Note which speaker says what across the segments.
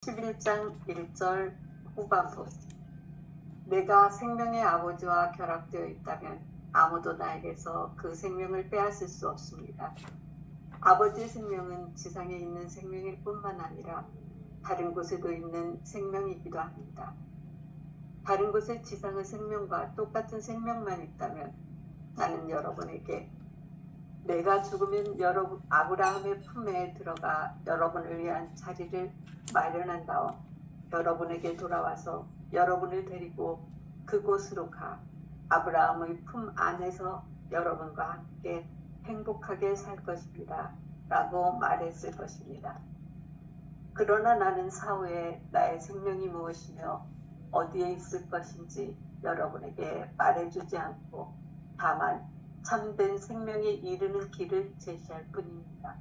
Speaker 1: 11장 1절 후반부. 내가 생명의 아버지와 결합되어 있다면 아무도 나에게서 그 생명을 빼앗을 수 없습니다. 아버지의 생명은 지상에 있는 생명일 뿐만 아니라 다른 곳에도 있는 생명이기도 합니다. 다른 곳에 지상의 생명과 똑같은 생명만 있다면 나는 여러분에게 내가 죽으면 아브라함의 품에 들어가 여러분을 위한 자리를 마련한 다음 여러분에게 돌아와서 여러분을 데리고 그곳으로 가 아브라함의 품 안에서 여러분과 함께 행복하게 살 것입니다. 라고 말했을 것입니다. 그러나 나는 사후에 나의 생명이 무엇이며 어디에 있을 것인지 여러분에게 말해주지 않고 다만 참된 생명에 이르는 길을 제시할 뿐입니다.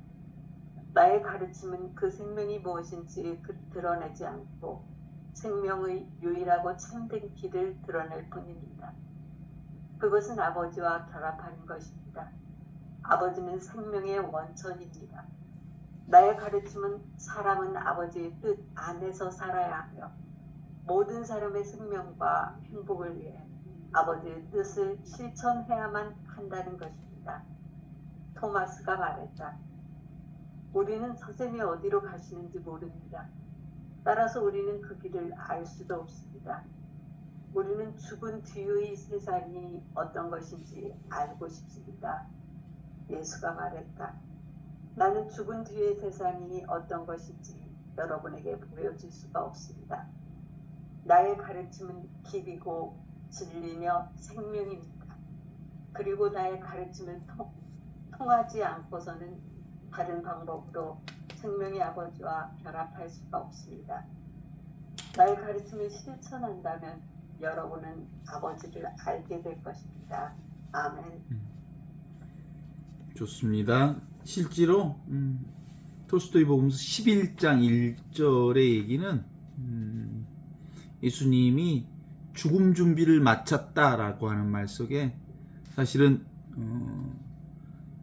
Speaker 1: 나의 가르침은 그 생명이 무엇인지 드러내지 않고 생명의 유일하고 참된 길을 드러낼 뿐입니다. 그것은 아버지와 결합하는 것입니다. 아버지는 생명의 원천입니다. 나의 가르침은 사람은 아버지의 뜻 안에서 살아야 하며 모든 사람의 생명과 행복을 위해 아버지의 뜻을 실천해야만 한다는 것입니다. 토마스가 말했다. 우리는 선생님이 어디로 가시는지 모릅니다. 따라서 우리는 그 길을 알 수도 없습니다. 우리는 죽은 뒤의 세상이 어떤 것인지 알고 싶습니다. 예수가 말했다. 나는 죽은 뒤의 세상이 어떤 것인지 여러분에게 보여줄 수가 없습니다. 나의 가르침은 길이고 진리며 생명입니다. 그리고 나의 가르침을 통하지 않고서는 다른 방법으로 생명의 아버지와 결합할 수가 없습니다. 나의 가르침을 실천한다면 여러분은 아버지를 알게 될 것입니다. 아멘.
Speaker 2: 좋습니다. 실제로 톨스토이 복음서 11장 1절의 얘기는 예수님이 죽음 준비를 마쳤다라고 하는 말 속에 사실은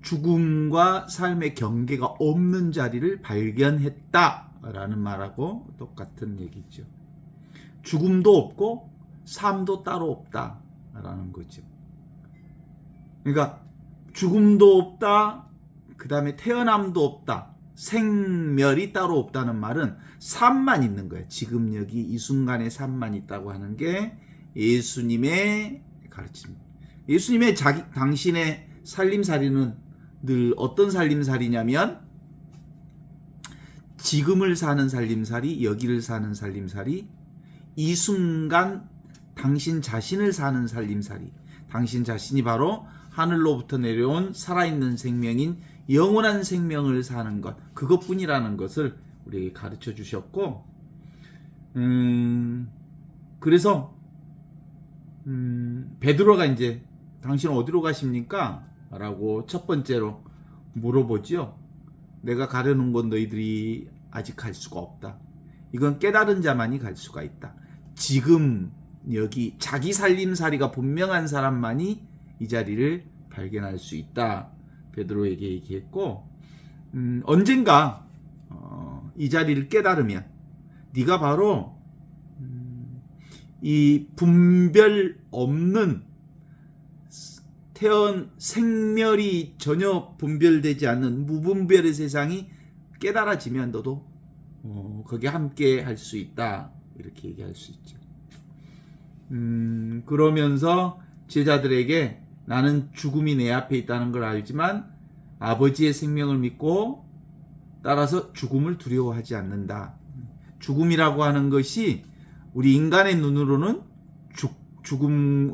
Speaker 2: 죽음과 삶의 경계가 없는 자리를 발견했다라는 말하고 똑같은 얘기죠. 죽음도 없고 삶도 따로 없다라는 거죠. 그러니까 죽음도 없다, 그 다음에 태어남도 없다, 생멸이 따로 없다는 말은 삶만 있는 거예요. 지금 여기 이 순간의 삶만 있다고 하는 게 예수님의 가르침입니다. 예수님의 당신의 살림살이는 늘 어떤 살림살이냐면 지금을 사는 살림살이, 여기를 사는 살림살이, 이 순간 당신 자신을 사는 살림살이, 당신 자신이 바로 하늘로부터 내려온 살아있는 생명인 영원한 생명을 사는 것, 그것뿐이라는 것을 우리에게 가르쳐 주셨고, 그래서 베드로가 이제 당신은 어디로 가십니까? 라고 첫 번째로 물어보죠. 내가 가려는 건 너희들이 아직 갈 수가 없다. 이건 깨달은 자만이 갈 수가 있다. 지금 여기 자기 살림살이가 분명한 사람만이 이 자리를 발견할 수 있다. 베드로에게 얘기했고, 언젠가 이 자리를 깨달으면 네가 바로 이 분별 없는 생멸이 전혀 분별되지 않는 무분별의 세상이 깨달아지면 너도 거기에 함께 할 수 있다. 이렇게 얘기할 수 있죠. 그러면서 제자들에게 나는 죽음이 내 앞에 있다는 걸 알지만 아버지의 생명을 믿고 따라서 죽음을 두려워하지 않는다. 죽음이라고 하는 것이 우리 인간의 눈으로는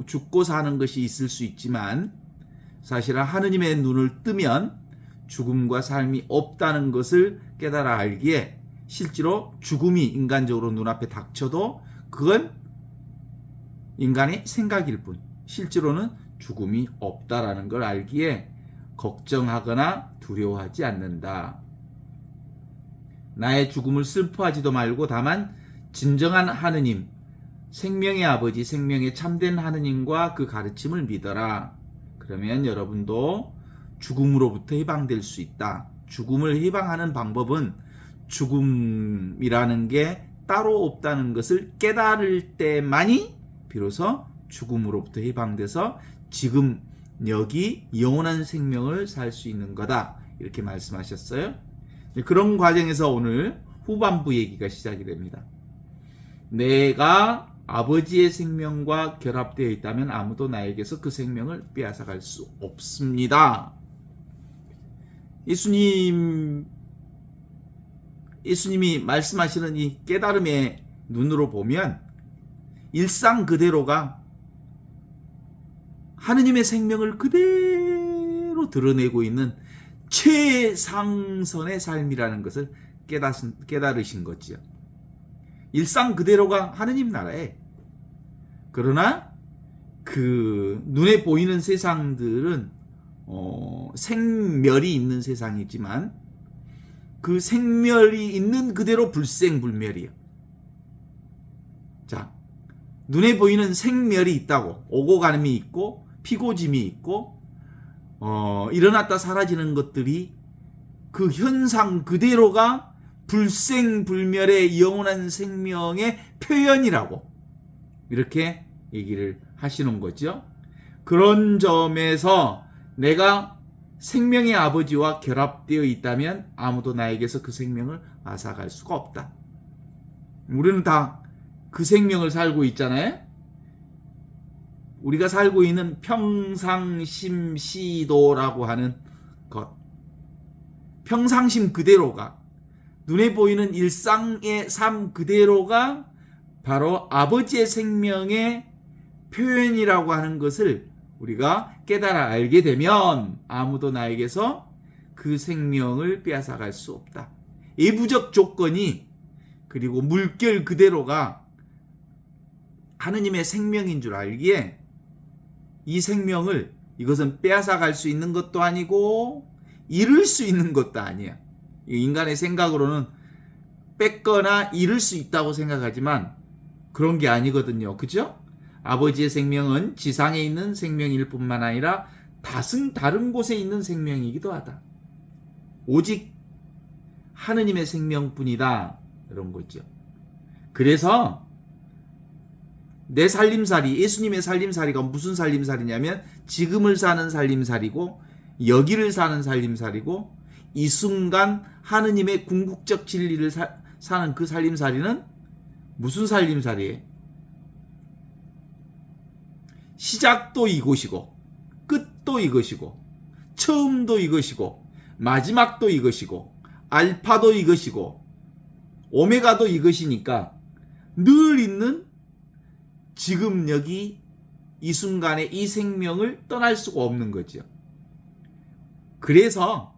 Speaker 2: 죽고 사는 것이 있을 수 있지만 사실은 하느님의 눈을 뜨면 죽음과 삶이 없다는 것을 깨달아 알기에 실제로 죽음이 인간적으로 눈앞에 닥쳐도 그건 인간의 생각일 뿐 실제로는 죽음이 없다라는 걸 알기에 걱정하거나 두려워하지 않는다. 나의 죽음을 슬퍼하지도 말고 다만 진정한 하느님, 생명의 아버지, 생명의 참된 하느님과 그 가르침을 믿어라. 그러면 여러분도 죽음으로부터 해방될 수 있다. 죽음을 해방하는 방법은 죽음이라는 게 따로 없다는 것을 깨달을 때만이 비로소 죽음으로부터 해방돼서 지금 여기 영원한 생명을 살 수 있는 거다. 이렇게 말씀하셨어요. 그런 과정에서 오늘 후반부 얘기가 시작이 됩니다. 내가 아버지의 생명과 결합되어 있다면 아무도 나에게서 그 생명을 빼앗아갈 수 없습니다. 예수님이 말씀하시는 이 깨달음의 눈으로 보면 일상 그대로가 하느님의 생명을 그대로 드러내고 있는 최상선의 삶이라는 것을 깨달으신 거지요. 일상 그대로가 하느님 나라에. 그러나 그 눈에 보이는 세상들은 생멸이 있는 세상이지만 그 생멸이 있는 그대로 불생불멸이에요. 자, 눈에 보이는 생멸이 있다고, 오고 가름이 있고 피고짐이 있고 일어났다 사라지는 것들이 그 현상 그대로가 불생불멸의 영원한 생명의 표현이라고 이렇게 얘기를 하시는 거죠. 그런 점에서 내가 생명의 아버지와 결합되어 있다면 아무도 나에게서 그 생명을 앗아갈 수가 없다. 우리는 다 그 생명을 살고 있잖아요. 우리가 살고 있는 평상심시도라고 하는 것, 평상심 그대로가, 눈에 보이는 일상의 삶 그대로가 바로 아버지의 생명의 표현이라고 하는 것을 우리가 깨달아 알게 되면 아무도 나에게서 그 생명을 빼앗아갈 수 없다. 예부적 조건이, 그리고 물결 그대로가 하느님의 생명인 줄 알기에 이 생명을, 이것은 빼앗아갈 수 있는 것도 아니고 잃을 수 있는 것도 아니야. 인간의 생각으로는 뺏거나 잃을 수 있다고 생각하지만 그런 게 아니거든요. 그죠? 아버지의 생명은 지상에 있는 생명일 뿐만 아니라 다른 곳에 있는 생명이기도 하다. 오직 하느님의 생명뿐이다. 이런 거죠. 그래서 내 살림살이, 예수님의 살림살이가 무슨 살림살이냐면 지금을 사는 살림살이고 여기를 사는 살림살이고 이 순간 하느님의 궁극적 진리를 사는 그 살림살이는 무슨 살림살이에요? 시작도 이것이고 끝도 이것이고 처음도 이것이고 마지막도 이것이고 알파도 이것이고 오메가도 이것이니까 늘 있는 지금 여기 이 순간에 이 생명을 떠날 수가 없는 거죠. 그래서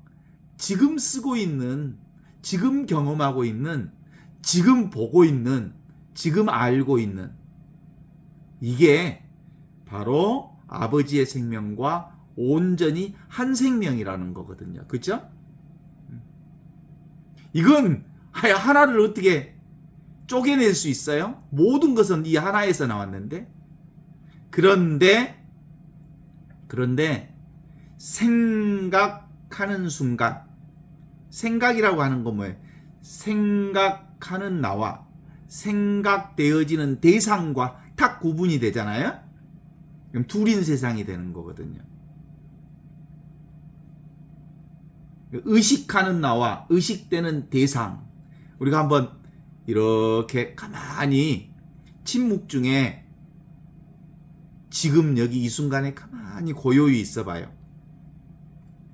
Speaker 2: 지금 쓰고 있는, 지금 경험하고 있는, 지금 보고 있는, 지금 알고 있는 이게 바로 아버지의 생명과 온전히 한 생명이라는 거거든요. 그렇죠? 이건 하나를 어떻게 쪼개낼 수 있어요? 모든 것은 이 하나에서 나왔는데. 그런데 생각하는 순간, 생각이라고 하는 건 뭐예요? 생각하는 나와 생각되어지는 대상과 딱 구분이 되잖아요. 그럼 둘인 세상이 되는 거거든요. 의식하는 나와 의식되는 대상. 우리가 한번 이렇게 가만히 침묵 중에 지금 여기 이 순간에 가만히 고요히 있어 봐요.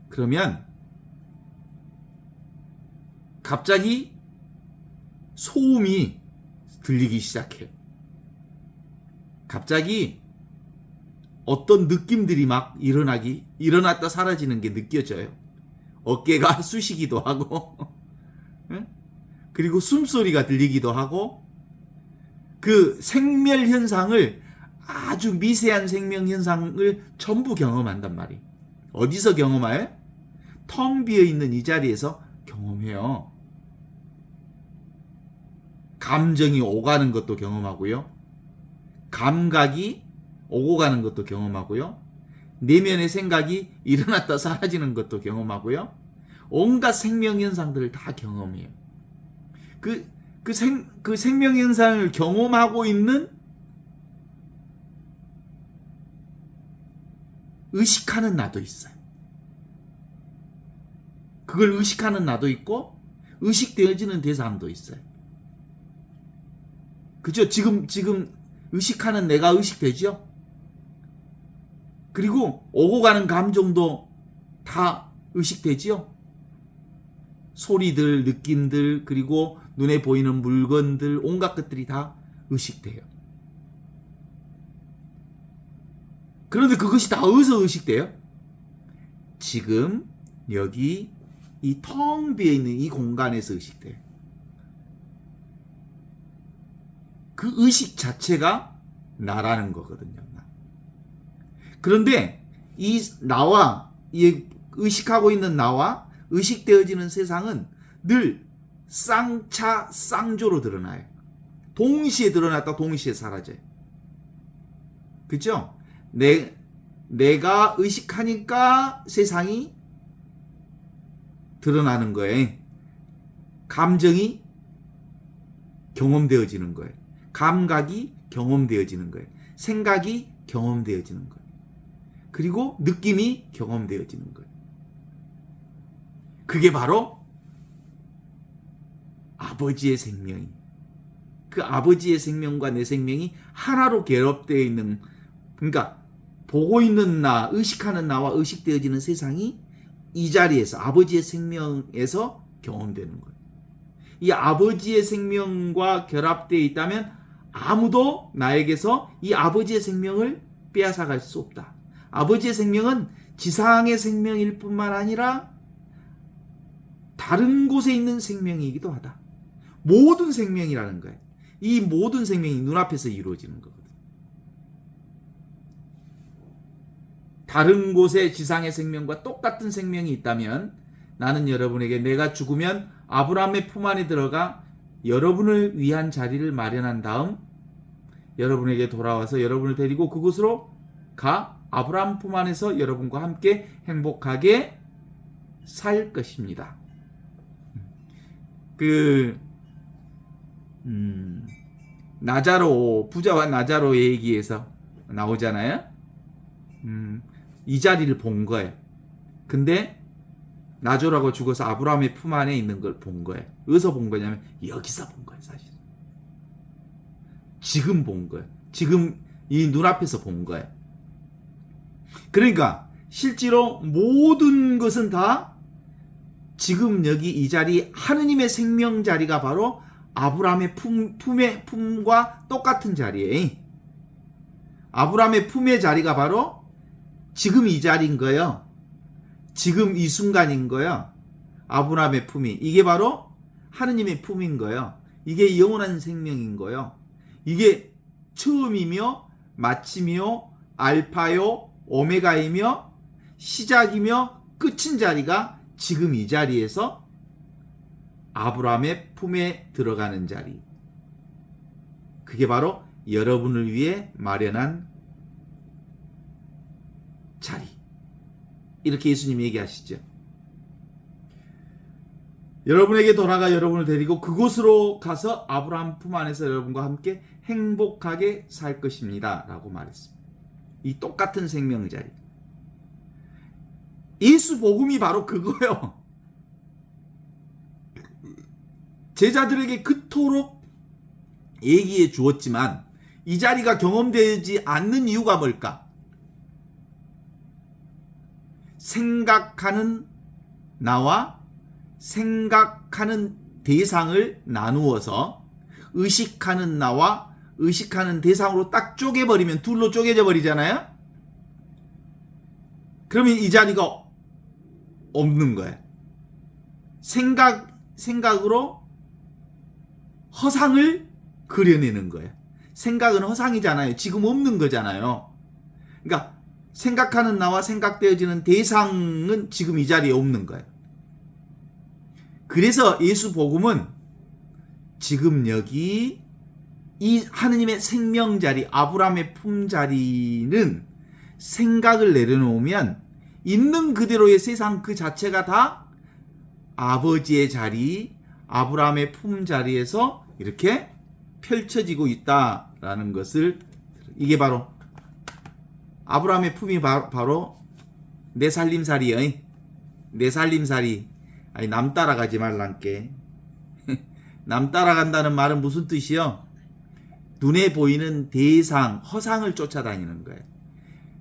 Speaker 2: 그러면 갑자기 소음이 들리기 시작해요. 갑자기 어떤 느낌들이 막 일어났다 사라지는 게 느껴져요. 어깨가 쑤시기도 하고 그리고 숨소리가 들리기도 하고, 그 생멸 현상을, 아주 미세한 생명 현상을 전부 경험한단 말이에요. 어디서 경험해요? 텅 비어 있는 이 자리에서 경험해요. 감정이 오가는 것도 경험하고요. 감각이 오고 가는 것도 경험하고요. 내면의 생각이 일어났다 사라지는 것도 경험하고요. 온갖 생명 현상들을 다 경험해요. 그 그 생명 현상을 경험하고 있는 의식하는 나도 있어요. 그걸 의식하는 나도 있고 의식되어지는 대상도 있어요. 그죠? 지금 의식하는 내가 의식되죠? 그리고 오고 가는 감정도 다 의식되지요? 소리들, 느낌들, 그리고 눈에 보이는 물건들, 온갖 것들이 다 의식돼요. 그런데 그것이 다 어디서 의식돼요? 지금 여기 이 텅 비어 있는 이 공간에서 의식돼요. 그 의식 자체가 나라는 거거든요. 그런데 이 나와, 이 의식하고 있는 나와 의식되어지는 세상은 늘 쌍차 쌍조로 드러나요. 동시에 드러났다 동시에 사라져요. 그죠? 내가 의식하니까 세상이 드러나는 거예요. 감정이 경험되어지는 거예요. 감각이 경험되어지는 거예요. 생각이 경험되어지는 거예요. 그리고 느낌이 경험되어지는 거예요. 그게 바로 아버지의 생명이, 그 아버지의 생명과 내 생명이 하나로 결합되어 있는, 그러니까 보고 있는 나, 의식하는 나와 의식되어지는 세상이 이 자리에서 아버지의 생명에서 경험되는 거예요. 이 아버지의 생명과 결합되어 있다면 아무도 나에게서 이 아버지의 생명을 빼앗아갈 수 없다. 아버지의 생명은 지상의 생명일 뿐만 아니라 다른 곳에 있는 생명이기도 하다. 모든 생명이라는 거예요. 이 모든 생명이 눈앞에서 이루어지는 거거든. 다른 곳에 지상의 생명과 똑같은 생명이 있다면 나는 여러분에게 내가 죽으면 아브라함의 품 안에 들어가 여러분을 위한 자리를 마련한 다음 여러분에게 돌아와서 여러분을 데리고 그곳으로 가 아브라함 품 안에서 여러분과 함께 행복하게 살 것입니다. 나자로, 부자와 나자로의 얘기에서 나오잖아요. 이 자리를 본 거예요. 근데 나조라고 죽어서 아브라함의 품 안에 있는 걸 본 거예요. 어디서 본 거냐면 여기서 본 거예요, 사실. 지금 본 거예요. 지금 이 눈앞에서 본 거예요. 그러니까 실제로 모든 것은 다 지금 여기 이 자리 하느님의 생명 자리가 바로 아브라함의 품과 똑같은 자리예요. 아브라함의 품의 자리가 바로 지금 이 자리인 거예요. 지금 이 순간인 거예요. 아브라함의 품이. 이게 바로 하느님의 품인 거예요. 이게 영원한 생명인 거예요. 이게 처음이며 마침이요 알파요 오메가이며 시작이며 끝인 자리가 지금 이 자리에서 아브라함의 품에 들어가는 자리. 그게 바로 여러분을 위해 마련한 자리. 이렇게 예수님이 얘기하시죠. 여러분에게 돌아가 여러분을 데리고 그곳으로 가서 아브라함 품 안에서 여러분과 함께 행복하게 살 것입니다. 라고 말했습니다. 이 똑같은 생명 자리. 예수 복음이 바로 그거예요. 제자들에게 그토록 얘기해 주었지만 이 자리가 경험되지 않는 이유가 뭘까? 생각하는 나와 생각하는 대상을 나누어서 의식하는 나와 의식하는 대상으로 딱 쪼개버리면 둘로 쪼개져 버리잖아요. 그러면 이 자리가 없는 거예요. 생각으로 허상을 그려내는 거예요. 생각은 허상이잖아요. 지금 없는 거잖아요. 그러니까 생각하는 나와 생각되어지는 대상은 지금 이 자리에 없는 거예요. 그래서 예수 복음은 지금 여기 이 하느님의 생명 자리, 아브라함의 품 자리는 생각을 내려놓으면 있는 그대로의 세상 그 자체가 다 아버지의 자리, 아브라함의 품 자리에서 이렇게 펼쳐지고 있다라는 것을, 이게 바로 아브라함의 품이 바로 내 살림살이의, 내 살림살이. 아니, 남 따라가지 말란께. 남 따라간다는 말은 무슨 뜻이요? 눈에 보이는 대상, 허상을 쫓아다니는 거예요.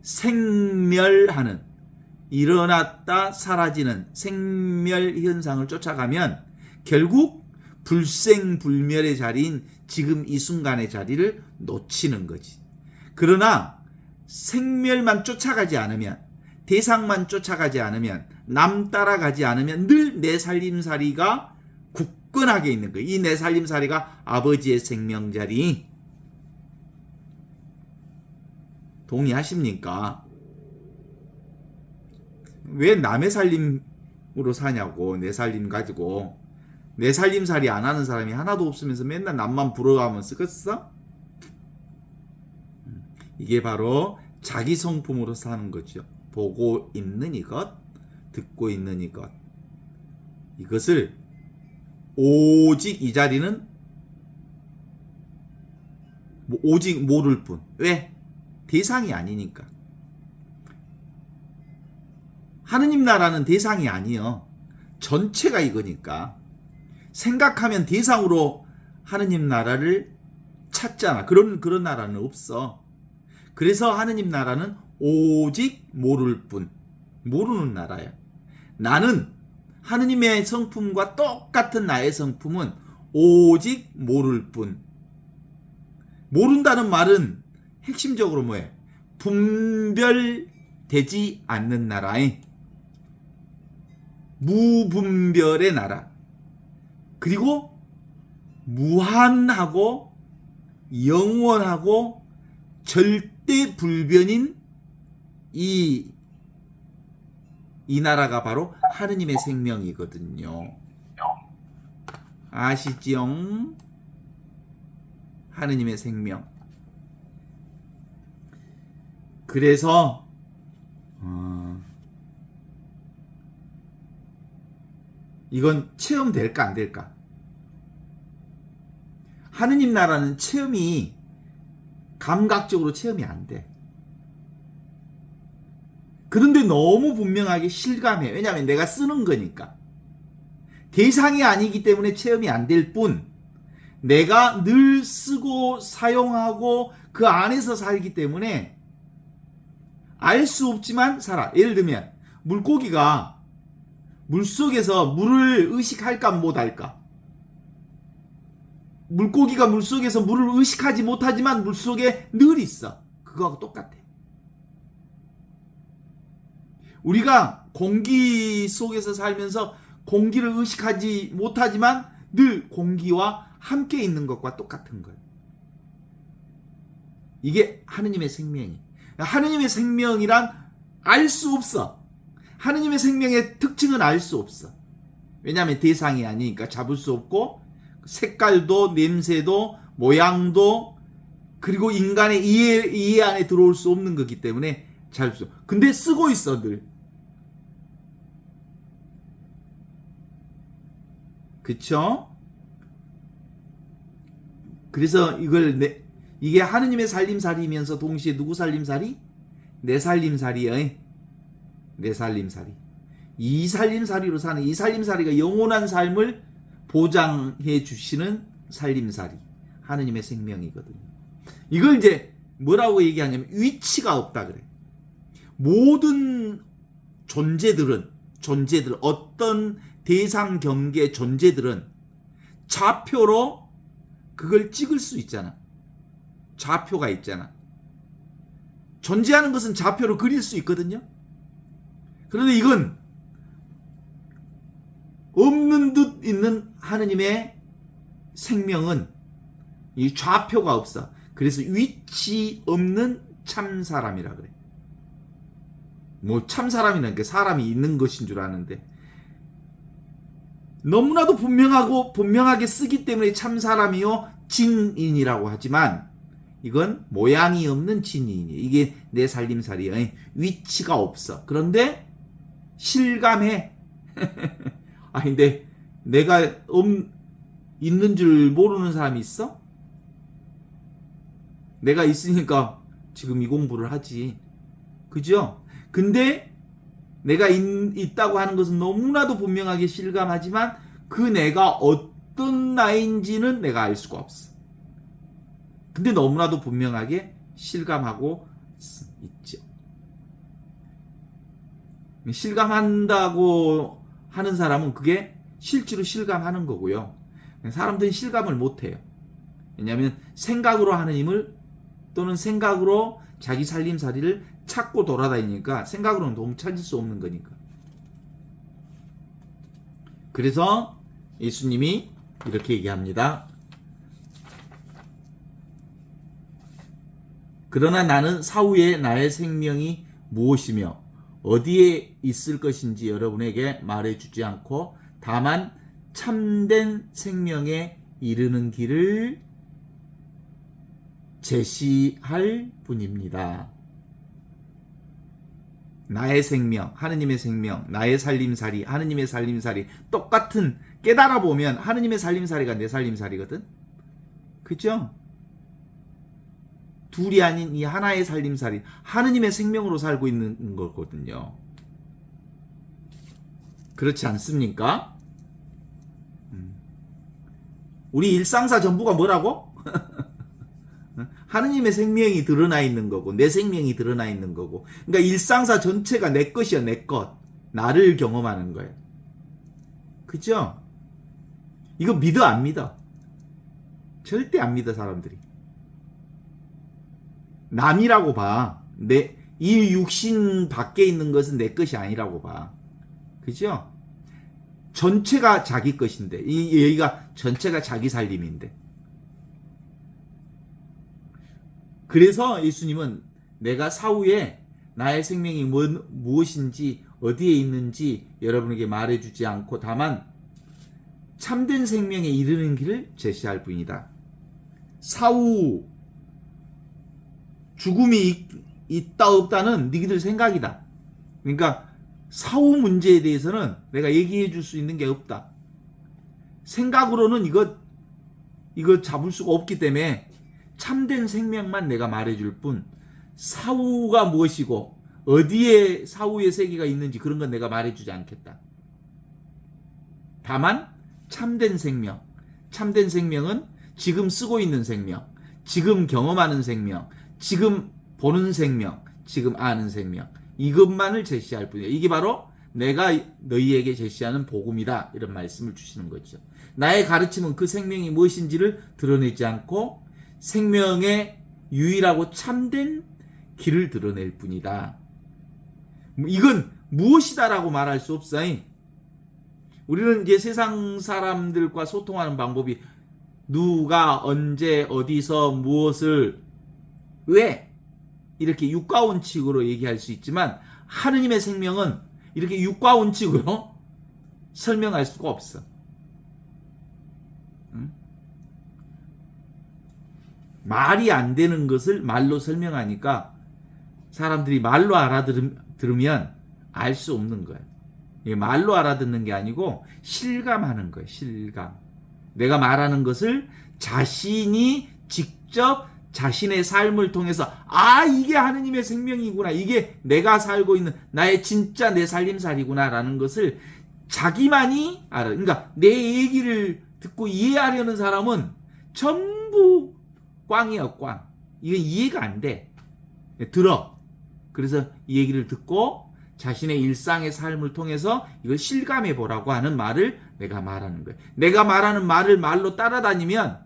Speaker 2: 생멸하는, 일어났다 사라지는 생멸 현상을 쫓아가면 결국 불생불멸의 자리인 지금 이 순간의 자리를 놓치는 거지. 그러나 생멸만 쫓아가지 않으면, 대상만 쫓아가지 않으면, 남 따라가지 않으면 늘 내 살림살이가 굳건하게 있는 거예요. 이 내 살림살이가 아버지의 생명자리. 동의하십니까? 왜 남의 살림으로 사냐고. 내 살림 가지고. 내 살림살이 안 하는 사람이 하나도 없으면서 맨날 남만 부러워하면 쓰겠어? 이게 바로 자기 성품으로 사는 거죠. 보고 있는 이것, 듣고 있는 이것. 이것을 오직, 이 자리는 오직 모를 뿐. 왜? 대상이 아니니까. 하느님 나라는 대상이 아니요. 전체가 이거니까. 생각하면 대상으로 하느님 나라를 찾잖아. 그런 나라는 없어. 그래서 하느님 나라는 오직 모를 뿐. 모르는 나라야. 나는 하느님의 성품과 똑같은 나의 성품은 오직 모를 뿐. 모른다는 말은 핵심적으로 뭐예요? 분별되지 않는 나라에, 무분별의 나라, 그리고 무한하고 영원하고 절대 불변인 이 나라가 바로 하느님의 생명이거든요. 아시지요? 하느님의 생명. 그래서 이건 체험될까 안 될까? 하느님 나라는 체험이, 감각적으로 체험이 안 돼. 그런데 너무 분명하게 실감해. 왜냐하면 내가 쓰는 거니까. 대상이 아니기 때문에 체험이 안 될 뿐, 내가 늘 쓰고 사용하고 그 안에서 살기 때문에 알 수 없지만 살아. 예를 들면 물고기가 물속에서 물을 의식할까 못할까? 물고기가 물속에서 물을 의식하지 못하지만 물속에 늘 있어. 그거하고 똑같아. 우리가 공기 속에서 살면서 공기를 의식하지 못하지만 늘 공기와 함께 있는 것과 똑같은 거예요. 이게 하느님의 생명이. 하느님의 생명이란 알 수 없어. 하느님의 생명의 특징은 알 수 없어. 왜냐하면 대상이 아니니까 잡을 수 없고, 색깔도 냄새도 모양도, 그리고 인간의 이해 안에 들어올 수 없는 거기 때문에 잘 수. 근데 쓰고 있어 늘. 그쵸? 그래서 이게 하느님의 살림살이면서 동시에 누구 살림살이? 내 살림살이야. 내 살림살이. 이 살림살이로 사는, 이 살림살이가 영원한 삶을 보장해 주시는 살림살이. 하느님의 생명이거든요. 이걸 이제 뭐라고 얘기하냐면 위치가 없다 그래. 모든 존재들은 어떤 대상 경계 존재들은 좌표로 그걸 찍을 수 있잖아. 좌표가 있잖아. 존재하는 것은 좌표로 그릴 수 있거든요. 그런데 이건 없는 듯 있는 하느님의 생명은 이 좌표가 없어. 그래서 위치 없는 참사람이라 그래. 뭐 참사람이라는 게 사람이 있는 것인 줄 아는데, 너무나도 분명하게 쓰기 때문에 참사람이요 진인이라고 하지만, 이건 모양이 없는 진인이에요. 이게 내 살림살이에요. 위치가 없어. 그런데 실감해. 아, 근데 내가 있는 줄 모르는 사람이 있어? 내가 있으니까 지금 이 공부를 하지. 그죠? 근데 내가 있다고 하는 것은 너무나도 분명하게 실감하지만 그 내가 어떤 나인지는 내가 알 수가 없어. 근데 너무나도 분명하게 실감하고 있죠. 실감한다고 하는 사람은 그게 실제로 실감하는 거고요. 사람들은 실감을 못해요. 왜냐하면 생각으로 하는 힘을 또는 생각으로 자기 살림살이를 찾고 돌아다니니까 생각으로는 도움 찾을 수 없는 거니까. 그래서 예수님이 이렇게 얘기합니다. 그러나 나는 사후에 나의 생명이 무엇이며 어디에 있을 것인지 여러분에게 말해주지 않고 다만 참된 생명에 이르는 길을 제시할 뿐입니다. 나의 생명, 하느님의 생명, 나의 살림살이, 하느님의 살림살이 똑같은 깨달아 보면 하느님의 살림살이가 내 살림살이거든. 그죠? 둘이 아닌 이 하나의 살림살이 하느님의 생명으로 살고 있는 거거든요. 그렇지 않습니까? 우리 일상사 전부가 뭐라고? 하느님의 생명이 드러나 있는 거고 내 생명이 드러나 있는 거고, 그러니까 일상사 전체가 내 것이야. 내 것. 나를 경험하는 거예요. 그죠? 이거 믿어 안 믿어? 절대 안 믿어 사람들이. 남이라고 봐. 이 육신 밖에 있는 것은 내 것이 아니라고 봐. 그죠? 전체가 자기 것인데, 여기가 전체가 자기 살림인데. 그래서 예수님은 내가 사후에 나의 생명이 무엇인지 어디에 있는지 여러분에게 말해주지 않고 다만 참된 생명에 이르는 길을 제시할 뿐이다. 사후 죽음이 있다 없다는 너희들 생각이다. 그러니까 사후 문제에 대해서는 내가 얘기해 줄 수 있는 게 없다. 생각으로는 이거 잡을 수가 없기 때문에 참된 생명만 내가 말해줄 뿐, 사후가 무엇이고 어디에 사후의 세계가 있는지 그런 건 내가 말해주지 않겠다. 다만 참된 생명, 참된 생명은 지금 쓰고 있는 생명, 지금 경험하는 생명, 지금 보는 생명, 지금 아는 생명, 이것만을 제시할 뿐이에요. 이게 바로 내가 너희에게 제시하는 복음이다, 이런 말씀을 주시는 거죠. 나의 가르침은 그 생명이 무엇인지를 드러내지 않고 생명의 유일하고 참된 길을 드러낼 뿐이다. 이건 무엇이다라고 말할 수 없어요. 우리는 이제 세상 사람들과 소통하는 방법이 누가 언제 어디서 무엇을 왜 이렇게 육가원칙으로 얘기할 수 있지만 하느님의 생명은 이렇게 육가원칙으로 설명할 수가 없어. 말이 안 되는 것을 말로 설명하니까 사람들이 말로 알아들으면 알 수 없는 거예요. 이게 말로 알아듣는 게 아니고 실감하는 거예요. 실감. 내가 말하는 것을 자신이 직접 자신의 삶을 통해서 이게 하느님의 생명이구나, 이게 내가 살고 있는 나의 진짜 내 살림살이구나 라는 것을 자기만이 알아. 그러니까 내 얘기를 듣고 이해하려는 사람은 전부 꽝이야, 꽝. 이건 이해가 안 돼. 들어. 그래서 이 얘기를 듣고 자신의 일상의 삶을 통해서 이걸 실감해 보라고 하는 말을 내가 말하는 거예요. 내가 말하는 말을 말로 따라다니면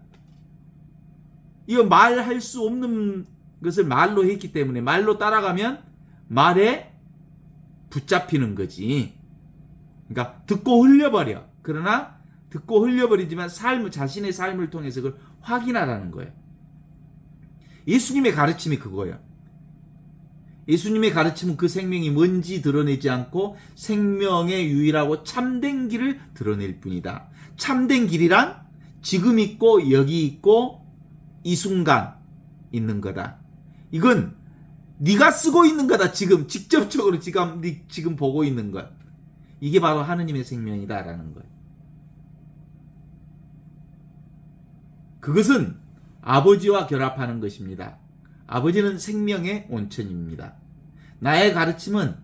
Speaker 2: 이거 말할 수 없는 것을 말로 했기 때문에 말로 따라가면 말에 붙잡히는 거지. 그러니까 듣고 흘려버려. 그러나 듣고 흘려버리지만 자신의 삶을 통해서 그걸 확인하라는 거예요. 예수님의 가르침이 그거예요. 예수님의 가르침은 그 생명이 뭔지 드러내지 않고 생명의 유일하고 참된 길을 드러낼 뿐이다. 참된 길이란 지금 있고 여기 있고 이 순간 있는 거다. 이건 네가 쓰고 있는 거다. 지금 직접적으로 지금 보고 있는 것. 이게 바로 하느님의 생명이다라는 거예요. 그것은 아버지와 결합하는 것입니다. 아버지는 생명의 온천입니다. 나의 가르침은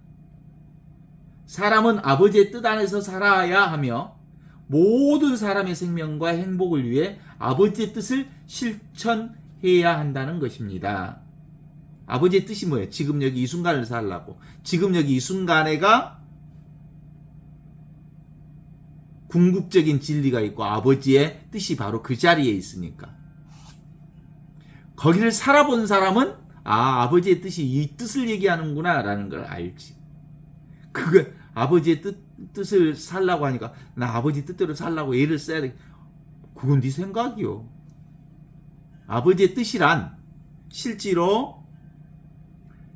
Speaker 2: 사람은 아버지의 뜻 안에서 살아야 하며 모든 사람의 생명과 행복을 위해 아버지의 뜻을 실천해야 한다는 것입니다. 아버지의 뜻이 뭐예요? 지금 여기 이 순간을 살라고. 지금 여기 이 순간에가 궁극적인 진리가 있고 아버지의 뜻이 바로 그 자리에 있으니까. 거기를 살아본 사람은 아버지의 뜻이 이 뜻을 얘기하는구나 라는 걸 알지. 그거 아버지의 뜻을 살라고 하니까 나 아버지 뜻대로 살라고 애를 써야 돼. 그건 네 생각이요. 아버지의 뜻이란 실제로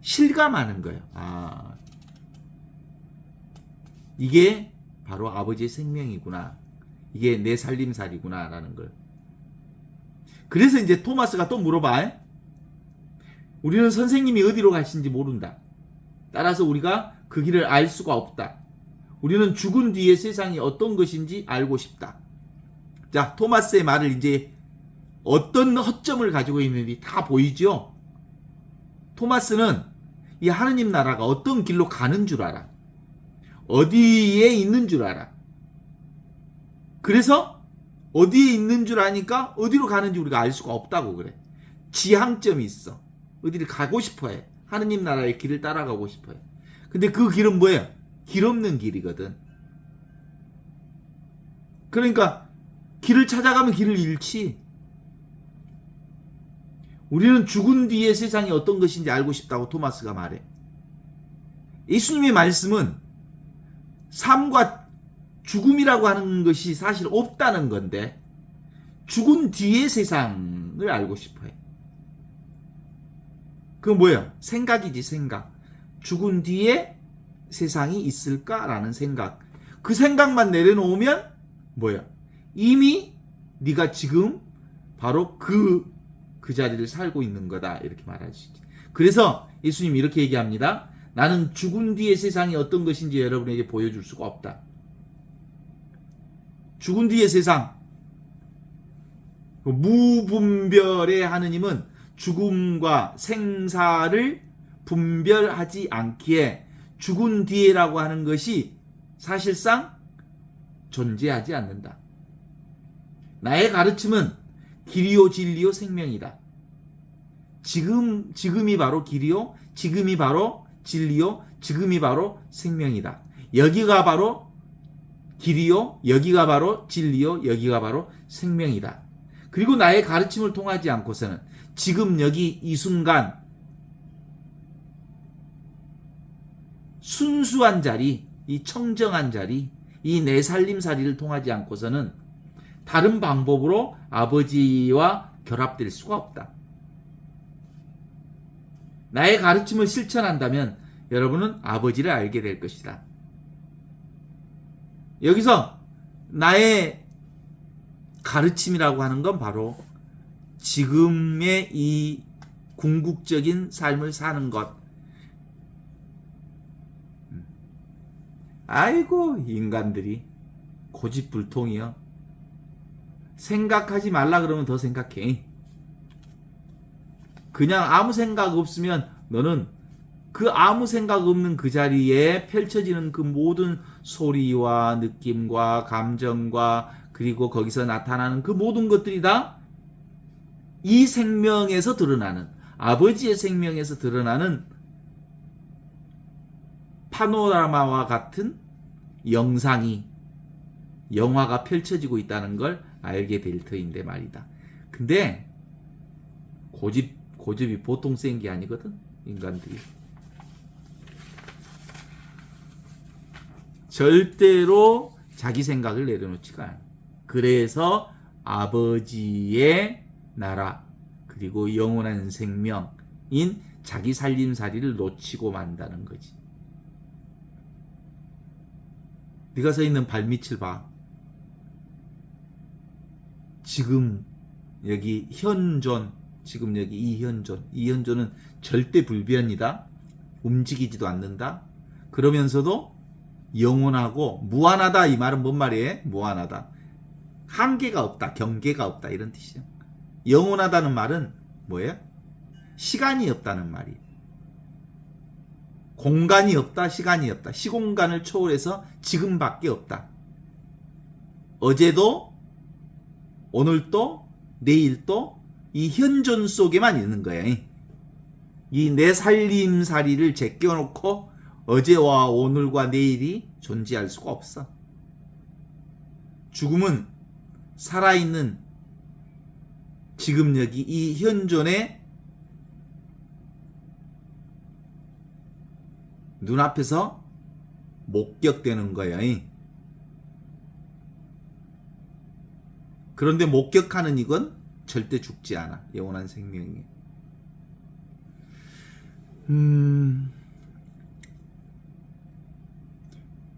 Speaker 2: 실감하는 거예요. 이게 바로 아버지의 생명이구나. 이게 내 살림살이구나 라는 걸. 그래서 이제 토마스가 또 물어봐. 우리는 선생님이 어디로 가신지 모른다. 따라서 우리가 그 길을 알 수가 없다. 우리는 죽은 뒤의 세상이 어떤 것인지 알고 싶다. 자, 토마스의 말을 이제 어떤 허점을 가지고 있는지 다 보이죠? 토마스는 이 하느님 나라가 어떤 길로 가는 줄 알아. 어디에 있는 줄 알아. 그래서 어디에 있는 줄 아니까 어디로 가는지 우리가 알 수가 없다고 그래. 지향점이 있어. 어디를 가고 싶어해. 하느님 나라의 길을 따라가고 싶어해. 근데 그 길은 뭐예요? 길 없는 길이거든. 그러니까 길을 찾아가면 길을 잃지. 우리는 죽은 뒤의 세상이 어떤 것인지 알고 싶다고 토마스가 말해. 예수님의 말씀은 삶과 죽음이라고 하는 것이 사실 없다는 건데 죽은 뒤의 세상을 알고 싶어해. 그건 뭐예요? 생각이지, 생각. 죽은 뒤에 세상이 있을까라는 생각. 그 생각만 내려놓으면 뭐야? 이미 네가 지금 바로 그 자리를 살고 있는 거다. 이렇게 말할 수 있지. 그래서 예수님이 이렇게 얘기합니다. 나는 죽은 뒤의 세상이 어떤 것인지 여러분에게 보여줄 수가 없다. 죽은 뒤의 세상. 무분별의 하느님은 죽음과 생사를 분별하지 않기에 죽은 뒤에라고 하는 것이 사실상 존재하지 않는다. 나의 가르침은 길이요 진리요 생명이다. 지금이 바로 길이요, 지금이 바로 진리요, 지금이 바로 생명이다. 여기가 바로 길이요, 여기가 바로 진리요, 여기가 바로 생명이다. 그리고 나의 가르침을 통하지 않고서는 지금 여기 이 순간 순수한 자리, 이 청정한 자리, 이 내 살림살이를 통하지 않고서는 다른 방법으로 아버지와 결합될 수가 없다. 나의 가르침을 실천한다면 여러분은 아버지를 알게 될 것이다. 여기서 나의 가르침이라고 하는 건 바로 지금의 이 궁극적인 삶을 사는 것. 아이고 인간들이 고집불통이여. 생각하지 말라 그러면 더 생각해. 그냥 아무 생각 없으면 너는 그 아무 생각 없는 그 자리에 펼쳐지는 그 모든 소리와 느낌과 감정과 그리고 거기서 나타나는 그 모든 것들이 다 이 생명에서 드러나는, 아버지의 생명에서 드러나는 파노라마와 같은 영화가 펼쳐지고 있다는 걸 알게 될 터인데 말이다. 근데 고집이 보통 센 게 아니거든, 인간들이. 절대로 자기 생각을 내려놓지가 않아. 그래서 아버지의 나라 그리고 영원한 생명인 자기 살림살이를 놓치고 만다는 거지. 네가 서 있는 발밑을 봐. 지금 여기 현존, 지금 여기 이 현존은 절대 불변이다. 움직이지도 않는다. 그러면서도 영원하고 무한하다. 이 말은 뭔 말이에요? 무한하다. 한계가 없다, 경계가 없다, 이런 뜻이죠. 영원하다는 말은 뭐예요? 시간이 없다는 말이에요. 공간이 없다, 시간이 없다. 시공간을 초월해서 지금밖에 없다. 어제도, 오늘도, 내일도 이 현존 속에만 있는 거예요. 이 내 살림살이를 제껴놓고 어제와 오늘과 내일이 존재할 수가 없어. 죽음은 살아있는 지금 여기 이 현존의 눈앞에서 목격되는 거예요. 그런데 목격하는 이건 절대 죽지 않아. 영원한 생명이.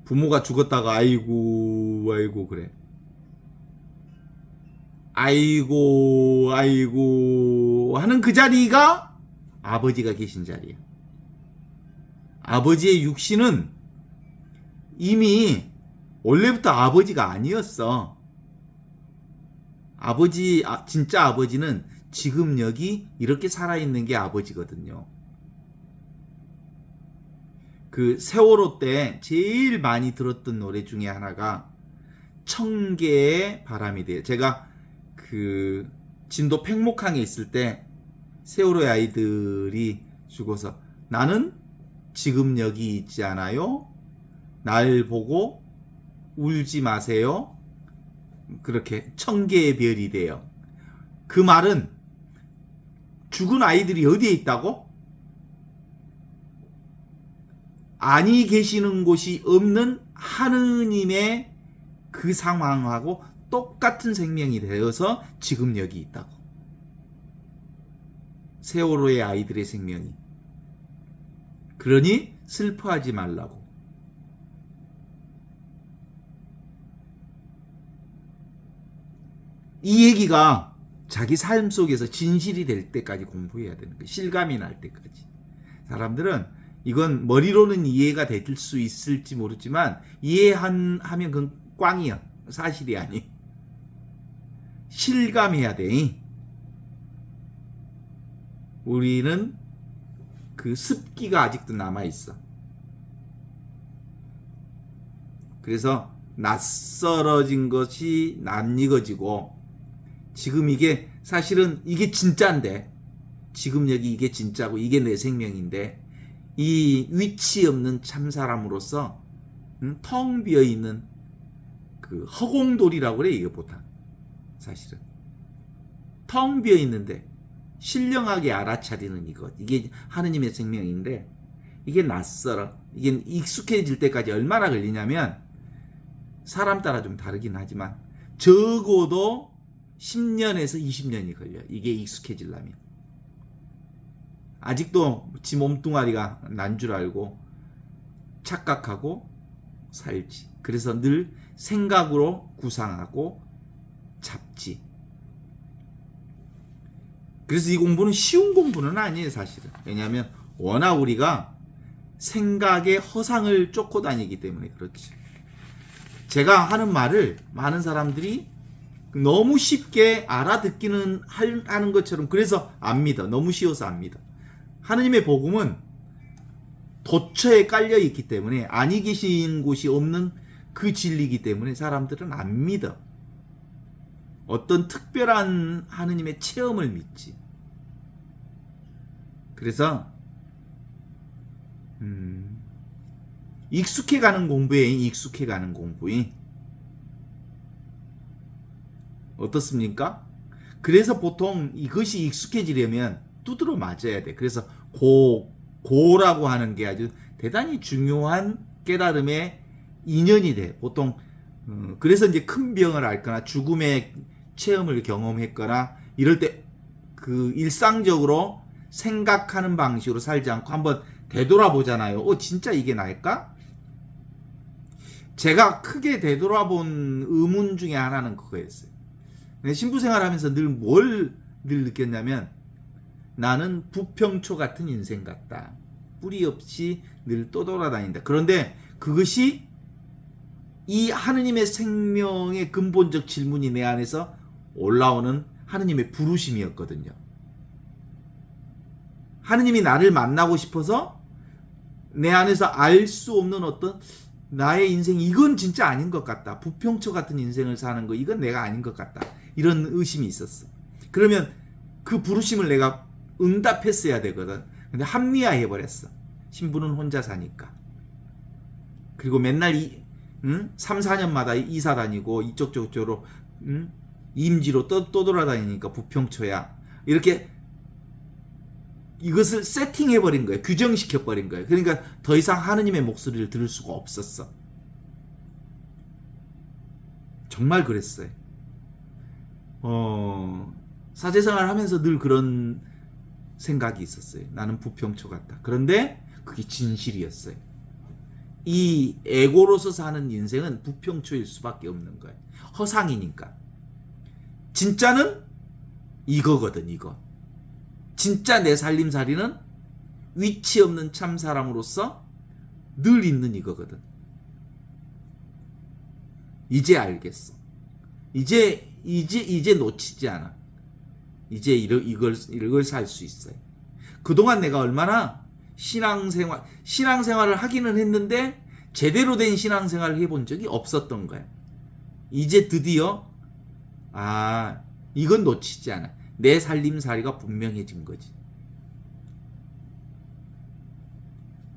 Speaker 2: 부모가 죽었다가 아이고 그래. 아이고 하는 그 자리가 아버지가 계신 자리야. 아버지의 육신은 이미 원래부터 아버지가 아니었어. 진짜 아버지는 지금 여기 이렇게 살아있는 게 아버지거든요. 그 세월호 때 제일 많이 들었던 노래 중에 하나가 청개의 바람이 돼요. 제가 그 진도 팽목항에 있을 때 세월호의 아이들이 죽어서 나는 지금 여기 있지 않아요? 날 보고 울지 마세요. 그렇게 청개의 별이 돼요. 그 말은 죽은 아이들이 어디에 있다고? 아니 계시는 곳이 없는 하느님의 그 상황하고 똑같은 생명이 되어서 지금 여기 있다고. 세월호의 아이들의 생명이. 그러니 슬퍼하지 말라고. 이 얘기가 자기 삶 속에서 진실이 될 때까지 공부해야 되는 거예요. 실감이 날 때까지. 사람들은 이건 머리로는 이해가 될 수 있을지 모르지만 하면 그건 꽝이야. 사실이 아니. 실감해야 돼. 우리는 그 습기가 아직도 남아있어. 그래서 낯설어진 것이 낯익어지고 지금 이게 사실은 이게 진짜인데 지금 여기 이게 진짜고 이게 내 생명인데 이 위치 없는 참사람으로서 텅 비어있는 그 허공돌이라고 그래. 이게 보통 사실은 텅 비어있는데 신령하게 알아차리는 이것, 이게 하느님의 생명인데 이게 낯설어. 이게 익숙해질 때까지 얼마나 걸리냐면 사람 따라 좀 다르긴 하지만 적어도 10년에서 20년이 걸려요. 이게 익숙해지려면. 아직도 지 몸뚱아리가 난 줄 알고 착각하고 살지. 그래서 늘 생각으로 구상하고 잡지. 그래서 이 공부는 쉬운 공부는 아니에요, 사실은. 왜냐하면 워낙 우리가 생각의 허상을 쫓고 다니기 때문에 그렇지. 제가 하는 말을 많은 사람들이 너무 쉽게 알아듣기는 하는 것처럼 그래서 안 믿어. 너무 쉬워서 안 믿어. 하느님의 복음은 도처에 깔려 있기 때문에 아니 계신 곳이 없는 그 진리이기 때문에 사람들은 안 믿어. 어떤 특별한 하느님의 체험을 믿지. 그래서 익숙해가는 공부에 익숙해가는 공부이 어떻습니까? 그래서 보통 이것이 익숙해지려면 두드러 맞아야 돼. 그래서 고라고 하는 게 아주 대단히 중요한 깨달음의 인연이 돼. 보통 그래서 이제 큰 병을 앓거나 죽음의 체험을 경험했거나 이럴 때 그 일상적으로 생각하는 방식으로 살지 않고 한번 되돌아보잖아요. 진짜 이게 나일까? 제가 크게 되돌아본 의문 중에 하나는 그거였어요. 신부 생활하면서 늘 느꼈냐면 나는 부평초 같은 인생 같다. 뿌리 없이 늘 떠돌아다닌다. 그런데 그것이 이 하느님의 생명의 근본적 질문이 내 안에서 올라오는 하느님의 부르심이었거든요. 하느님이 나를 만나고 싶어서 내 안에서 알 수 없는 어떤 나의 인생, 이건 진짜 아닌 것 같다. 부평초 같은 인생을 사는 거, 이건 내가 아닌 것 같다. 이런 의심이 있었어. 그러면 그 부르심을 내가 응답했어야 되거든. 근데 합리화해버렸어. 신부는 혼자 사니까. 그리고 맨날 3, 4년마다 이사 다니고 이쪽 저쪽으로 임지로 떠돌아다니니까 부평초야. 이렇게 이것을 세팅해버린 거예요. 규정시켜버린 거예요. 그러니까 더 이상 하느님의 목소리를 들을 수가 없었어. 정말 그랬어요. 사제생활 하면서 늘 그런 생각이 있었어요. 나는 부평초 같다. 그런데 그게 진실이었어요. 이 에고로서 사는 인생은 부평초일 수밖에 없는 거예요. 허상이니까. 진짜는 이거거든, 이거. 진짜 내 살림살이는 위치 없는 참 사람으로서 늘 있는 이거거든. 이제 알겠어. 이제 놓치지 않아. 이제 이걸 살 수 있어요. 그동안 내가 얼마나 신앙생활을 하기는 했는데 제대로 된 신앙생활을 해본 적이 없었던 거야. 이제 드디어 이건 놓치지 않아. 내 살림살이가 분명해진 거지.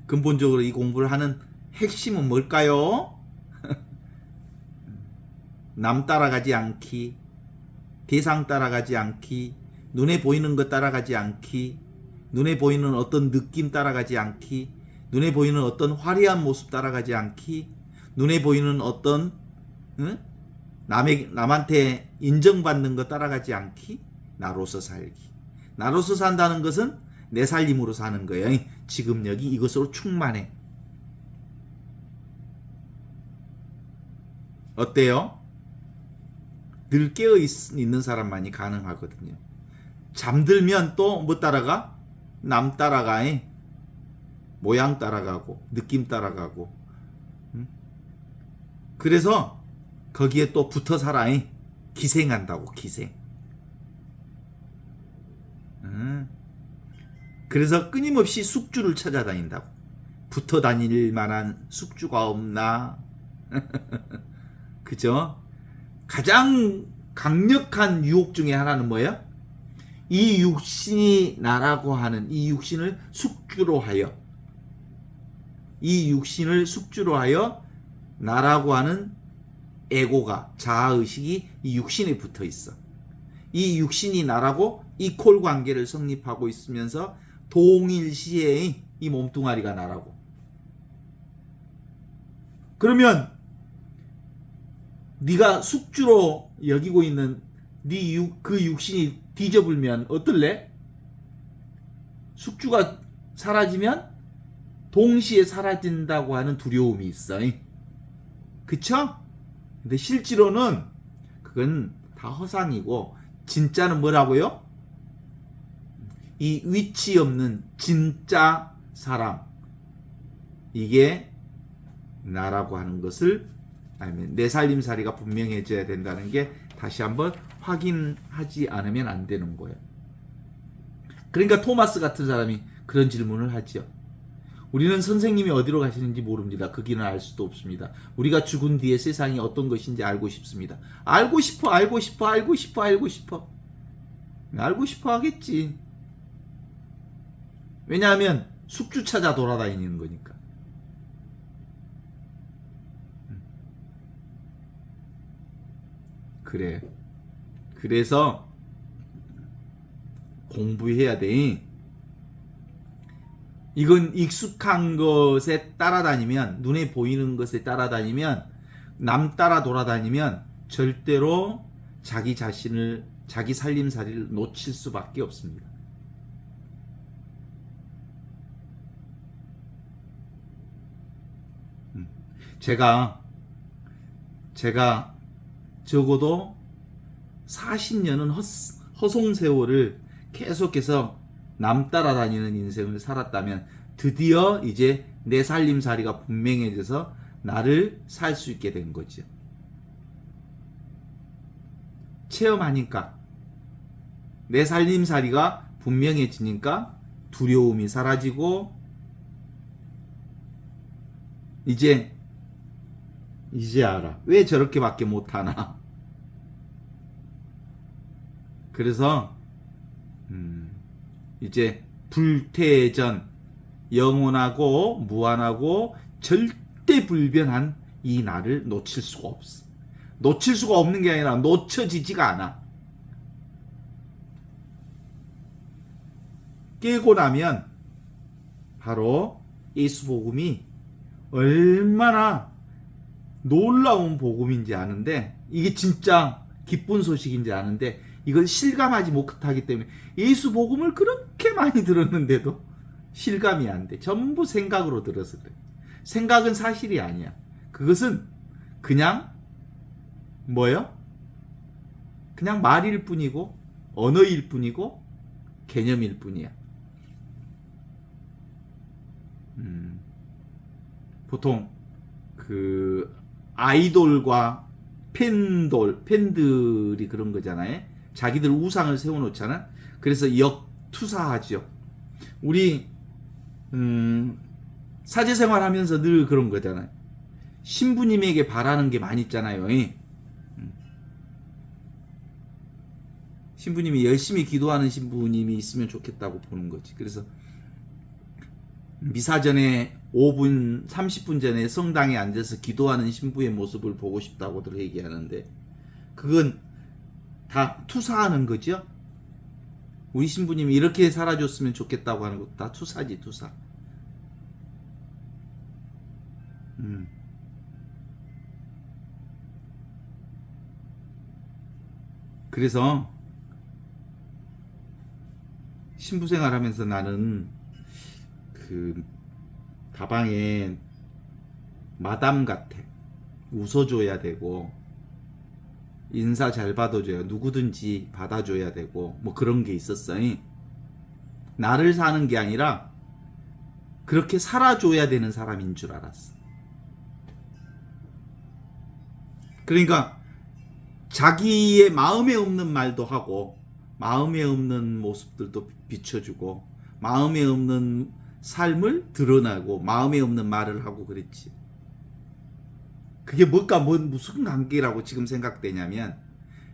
Speaker 2: 근본적으로 이 공부를 하는 핵심은 뭘까요? 남 따라가지 않기, 대상 따라가지 않기, 눈에 보이는 것 따라가지 않기, 눈에 보이는 어떤 느낌 따라가지 않기, 눈에 보이는 어떤 화려한 모습 따라가지 않기, 눈에 보이는 어떤 남한테 인정받는 것 따라가지 않기, 나로서 살기. 나로서 산다는 것은 내 살림으로 사는 거예요. 지금 여기 이것으로 충만해. 어때요? 늘 깨어 있는 사람만이 가능하거든요. 잠들면 또 뭐 따라가? 남 따라가. 모양 따라가고 느낌 따라가고. 그래서 거기에 또 붙어 살아. 기생한다고, 기생. 그래서 끊임없이 숙주를 찾아다닌다고. 붙어 다닐 만한 숙주가 없나? 그죠? 가장 강력한 유혹 중에 하나는 뭐예요? 이 육신이 나라고 하는 이 육신을 숙주로 하여, 이 육신을 숙주로 하여 나라고 하는 에고가, 자아의식이 이 육신에 붙어 있어. 이 육신이 나라고 이퀄 관계를 성립하고 있으면서 동일시에 이 몸뚱아리가 나라고. 그러면 네가 숙주로 여기고 있는 그 육신이 뒤져불면 어떨래? 숙주가 사라지면 동시에 사라진다고 하는 두려움이 있어. 그쵸? 근데 실제로는 그건 다 허상이고, 진짜는 뭐라고요? 이 위치 없는 진짜 사람, 이게 나라고 하는 것을 알면 내 살림살이가 분명해져야 된다는 게 다시 한번 확인하지 않으면 안 되는 거예요. 그러니까 토마스 같은 사람이 그런 질문을 하죠. 우리는 선생님이 어디로 가시는지 모릅니다. 그 길은 알 수도 없습니다. 우리가 죽은 뒤에 세상이 어떤 것인지 알고 싶습니다. 알고 싶어 하겠지. 왜냐하면 숙주 찾아 돌아다니는 거니까. 그래. 그래서 공부해야 돼. 이건 익숙한 것에 따라다니면, 눈에 보이는 것에 따라다니면, 남 따라 돌아다니면 절대로 자기 자신을, 자기 살림살이를 놓칠 수밖에 없습니다. 제가 적어도 40년은 허송세월을 계속해서 남 따라다니는 인생을 살았다면 드디어 이제 내 살림살이가 분명해져서 나를 살 수 있게 된 거죠. 체험하니까. 내 살림살이가 분명해지니까 두려움이 사라지고 이제 알아. 왜 저렇게밖에 못하나. 그래서 이제 불태전, 영원하고 무한하고 절대 불변한 이 날을 놓칠 수가 없어. 놓칠 수가 없는 게 아니라 놓쳐지지가 않아. 깨고 나면 바로 예수 복음이 얼마나 놀라운 복음인지 아는데, 이게 진짜 기쁜 소식인지 아는데 이걸 실감하지 못하기 때문에, 예수 복음을 그렇게 많이 들었는데도 실감이 안 돼. 전부 생각으로 들어서 그래. 생각은 사실이 아니야. 그것은 그냥 뭐요? 그냥 말일 뿐이고 언어일 뿐이고 개념일 뿐이야. 보통 그 아이돌과 팬들이 그런 거잖아요. 자기들 우상을 세워놓잖아. 그래서 역투사하죠. 우리 사제생활 하면서 늘 그런 거잖아요. 신부님에게 바라는 게 많이 있잖아요. 신부님이 열심히 기도하는 신부님이 있으면 좋겠다고 보는 거지. 그래서 미사 전에 5분, 30분 전에 성당에 앉아서 기도하는 신부의 모습을 보고 싶다고들 얘기하는데, 그건 다 투사하는 거죠. 우리 신부님이 이렇게 살아줬으면 좋겠다고 하는 것도 다 투사지, 투사. 그래서 신부 생활하면서 나는 그 다방에 마담 같아. 웃어줘야 되고 인사 잘 받아줘야, 누구든지 받아줘야 되고 뭐 그런 게 있었어요. 나를 사는 게 아니라 그렇게 살아줘야 되는 사람인 줄 알았어. 그러니까 자기의 마음에 없는 말도 하고 마음에 없는 모습들도 비춰주고 마음에 없는 삶을 드러나고 마음에 없는 말을 하고 그랬지. 그게 무슨 관계라고 지금 생각되냐면,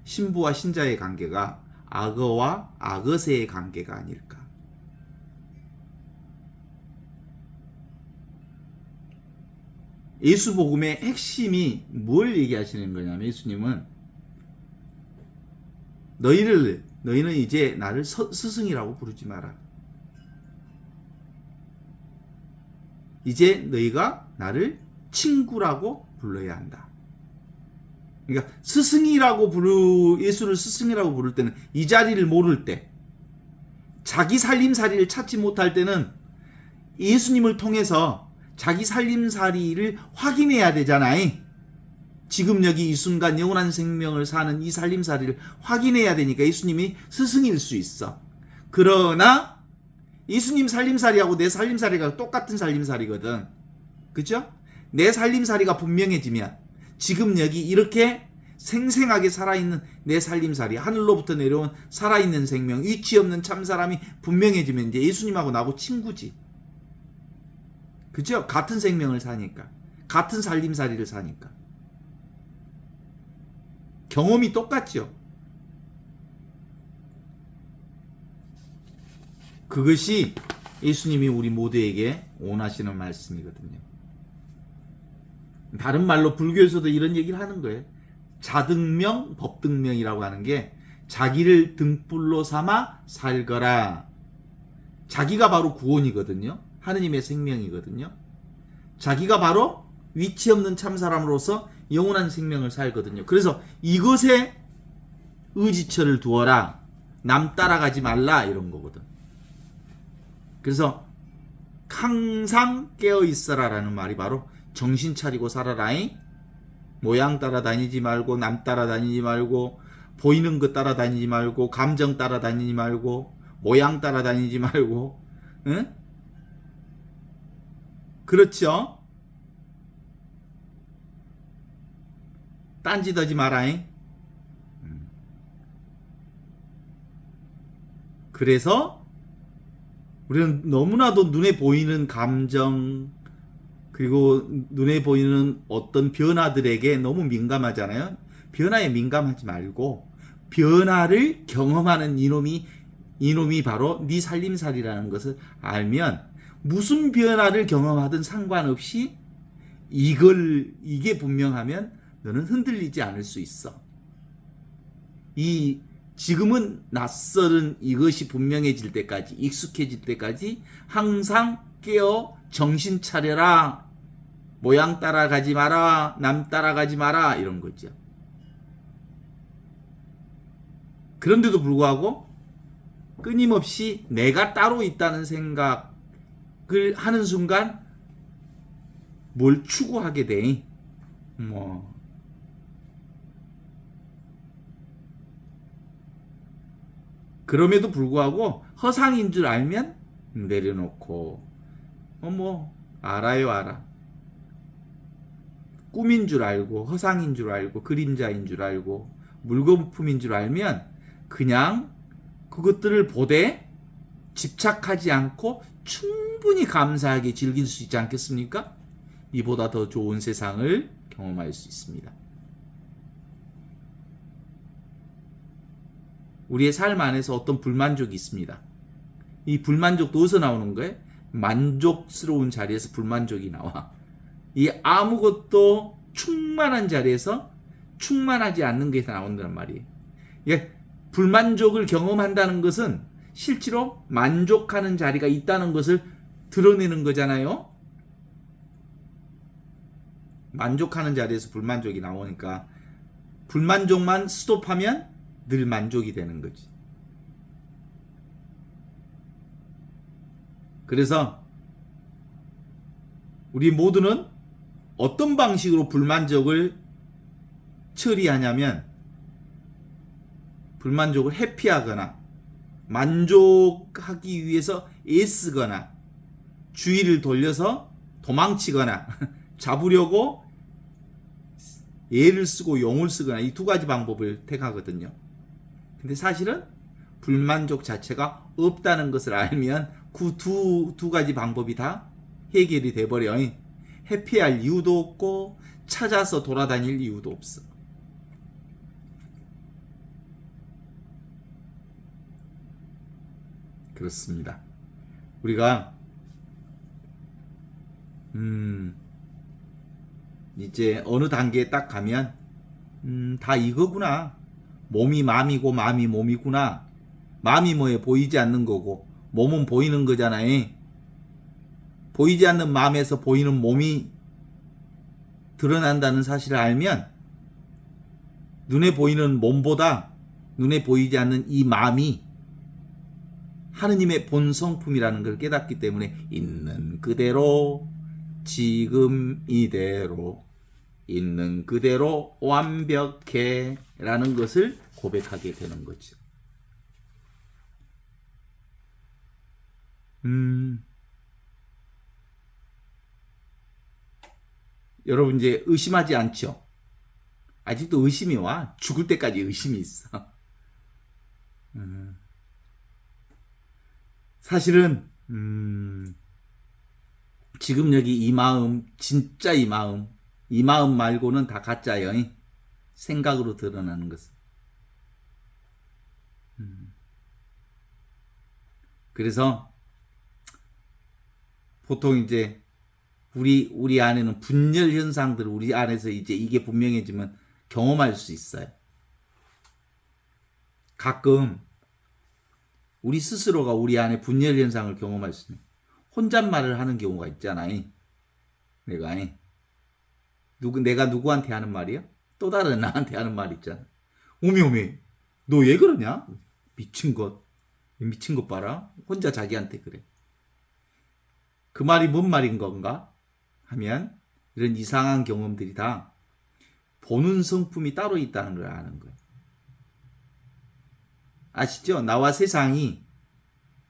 Speaker 2: 신부와 신자의 관계가 악어와 악어새의 관계가 아닐까. 예수 복음의 핵심이 뭘 얘기하시는 거냐면, 예수님은 너희는 이제 나를 스승이라고 부르지 마라. 이제 너희가 나를 친구라고 불러야 한다. 그러니까 예수를 스승이라고 부를 때는, 이 자리를 모를 때, 자기 살림살이를 찾지 못할 때는 예수님을 통해서 자기 살림살이를 확인해야 되잖아요. 지금 여기 이 순간 영원한 생명을 사는 이 살림살이를 확인해야 되니까 예수님이 스승일 수 있어. 그러나 예수님 살림살이하고 내 살림살이가 똑같은 살림살이거든. 그죠? 내 살림살이가 분명해지면, 지금 여기 이렇게 생생하게 살아있는 내 살림살이, 하늘로부터 내려온 살아있는 생명, 위치 없는 참사람이 분명해지면 이제 예수님하고 나하고 친구지. 그죠? 같은 생명을 사니까, 같은 살림살이를 사니까 경험이 똑같죠. 그것이 예수님이 우리 모두에게 원하시는 말씀이거든요. 다른 말로 불교에서도 이런 얘기를 하는 거예요. 자등명, 법등명이라고 하는 게, 자기를 등불로 삼아 살거라. 자기가 바로 구원이거든요. 하느님의 생명이거든요. 자기가 바로 위치 없는 참사람으로서 영원한 생명을 살거든요. 그래서 이것에 의지처를 두어라. 남 따라가지 말라, 이런 거거든. 그래서 항상 깨어있어라라는 말이 바로 정신 차리고 살아라잉. 모양 따라다니지 말고, 남 따라다니지 말고, 보이는 것 따라다니지 말고, 감정 따라다니지 말고, 모양 따라다니지 말고, 응? 그렇죠? 딴짓하지 마라잉. 그래서 우리는 너무나도 눈에 보이는 감정, 그리고 눈에 보이는 어떤 변화들에게 너무 민감하잖아요. 변화에 민감하지 말고 변화를 경험하는 이놈이 바로 네 살림살이라는 것을 알면 무슨 변화를 경험하든 상관없이 이게 분명하면 너는 흔들리지 않을 수 있어. 지금은 낯설은 이것이 분명해질 때까지, 익숙해질 때까지 항상 깨어 정신 차려라. 모양 따라가지 마라. 남 따라가지 마라. 이런 거죠. 그런데도 불구하고 끊임없이 내가 따로 있다는 생각을 하는 순간 뭘 추구하게 돼. 그럼에도 불구하고 허상인 줄 알면 내려놓고 알아. 꿈인 줄 알고 허상인 줄 알고 그림자인 줄 알고 물거품인 줄 알면 그냥 그것들을 보되 집착하지 않고 충분히 감사하게 즐길 수 있지 않겠습니까? 이보다 더 좋은 세상을 경험할 수 있습니다. 우리의 삶 안에서 어떤 불만족이 있습니다. 이 불만족도 어디서 나오는 거예요? 만족스러운 자리에서 불만족이 나와. 이 아무것도 충만한 자리에서 충만하지 않는 게 나온단 말이에요. 불만족을 경험한다는 것은 실제로 만족하는 자리가 있다는 것을 드러내는 거잖아요. 만족하는 자리에서 불만족이 나오니까 불만족만 스톱하면 늘 만족이 되는 거지. 그래서 우리 모두는 어떤 방식으로 불만족을 처리하냐면 불만족을 회피하거나 만족하기 위해서 애쓰거나 주의를 돌려서 도망치거나 잡으려고 애를 쓰고 용을 쓰거나 이 두 가지 방법을 택하거든요. 근데 사실은 불만족 자체가 없다는 것을 알면 그 두 가지 방법이 다 해결이 돼버려. 회피할 이유도 없고 찾아서 돌아다닐 이유도 없어. 그렇습니다. 우리가 이제 어느 단계에 딱 가면 다 이거구나. 몸이 마음이고 마음이 몸이구나. 마음이 뭐에 보이지 않는 거고 몸은 보이는 거잖아요. 보이지 않는 마음에서 보이는 몸이 드러난다는 사실을 알면 눈에 보이는 몸보다 눈에 보이지 않는 이 마음이 하느님의 본 성품이라는 걸 깨닫기 때문에 있는 그대로 지금 이대로 있는 그대로 완벽해 라는 것을 고백하게 되는 거죠. 여러분 이제 의심하지 않죠? 아직도 의심이 와. 죽을 때까지 의심이 있어. 사실은 지금 여기 이 마음, 진짜 이 마음 말고는 다 가짜예요. 생각으로 드러나는 것은. 그래서 보통 이제 우리 안에는 분열 현상들 우리 안에서 이제 이게 분명해지면 경험할 수 있어요. 가끔 우리 스스로가 우리 안에 분열 현상을 경험할 수 있는 혼잣말을 하는 경우가 있잖아요. 내가 누구한테 하는 말이야? 또 다른 나한테 하는 말 있잖아. 오메 너 왜 그러냐? 미친 것 봐라. 혼자 자기한테 그래. 그 말이 뭔 말인 건가? 하면 이런 이상한 경험들이 다 보는 성품이 따로 있다는 걸 아는 거예요. 아시죠? 나와 세상이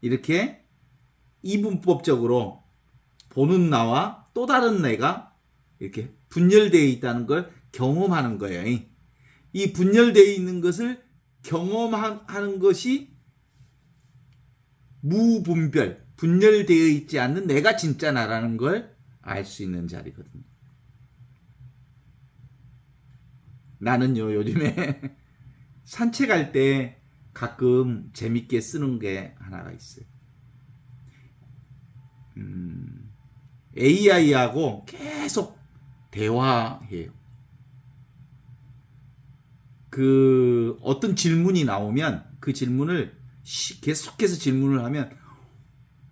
Speaker 2: 이렇게 이분법적으로 보는 나와 또 다른 내가 이렇게 분열되어 있다는 걸 경험하는 거예요. 이 분열되어 있는 것을 경험하는 것이 무분별, 분열되어 있지 않는 내가 진짜 나라는 걸 알 수 있는 자리거든요. 나는요, 요즘에 산책할 때 가끔 재밌게 쓰는 게 하나가 있어요. AI하고 계속 대화해요. 그 어떤 질문이 나오면 그 질문을 계속해서 질문을 하면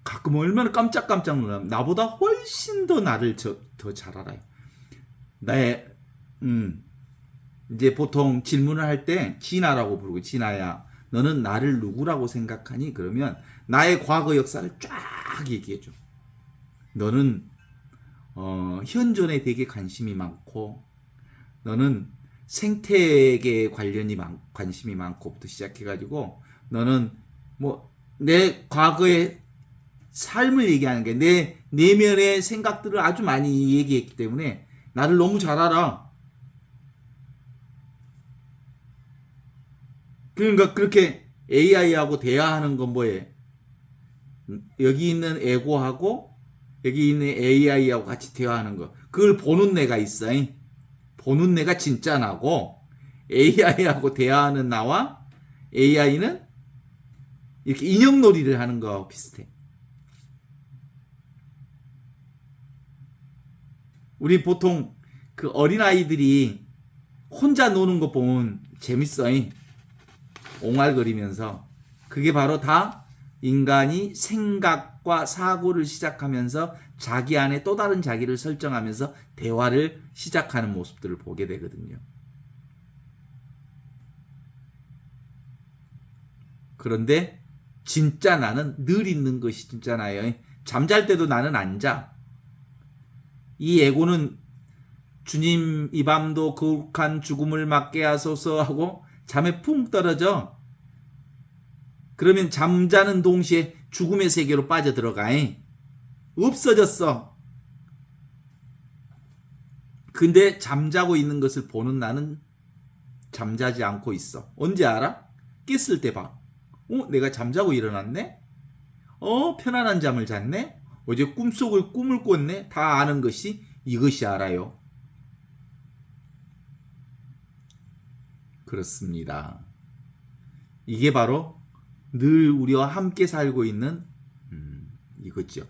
Speaker 2: 가끔 얼마나 깜짝깜짝 놀라면 나보다 훨씬 더 나를 더 잘 알아요. 이제 보통 질문을 할 때 진아라고 부르고, 진아야 너는 나를 누구라고 생각하니? 그러면 나의 과거 역사를 쫙 얘기해줘. 너는 현존에 되게 관심이 많고, 너는 생태계에 관심이 많고부터 시작해가지고, 너는 뭐 내 과거의 삶을 얘기하는 게 내 내면의 생각들을 아주 많이 얘기했기 때문에 나를 너무 잘 알아. 그러니까 그렇게 AI하고 대화하는 건 뭐예요? 여기 있는 에고하고 여기 있는 AI하고 같이 대화하는 거. 그걸 보는 내가 있어. 보는 내가 진짜 나고, AI하고 대화하는 나와 AI는 이렇게 인형놀이를 하는 거하고 비슷해. 우리 보통 그 어린아이들이 혼자 노는 거 보면 재밌어. 옹알거리면서. 그게 바로 다 인간이 생각과 사고를 시작하면서 자기 안에 또 다른 자기를 설정하면서 대화를 시작하는 모습들을 보게 되거든요. 그런데 진짜 나는 늘 있는 것이 진짜 나예요. 잠잘 때도 나는 안 자. 이 에고는 주님 이 밤도 거룩한 죽음을 맞게 하소서 하고 잠에 푹 떨어져. 그러면 잠자는 동시에 죽음의 세계로 빠져들어가. 없어졌어. 근데 잠자고 있는 것을 보는 나는 잠자지 않고 있어. 언제 알아? 깼을 때 봐. 내가 잠자고 일어났네? 편안한 잠을 잤네? 어제 꿈을 꿨네? 다 아는 것이 이것이 알아요. 그렇습니다. 이게 바로 늘 우리와 함께 살고 있는 이거죠.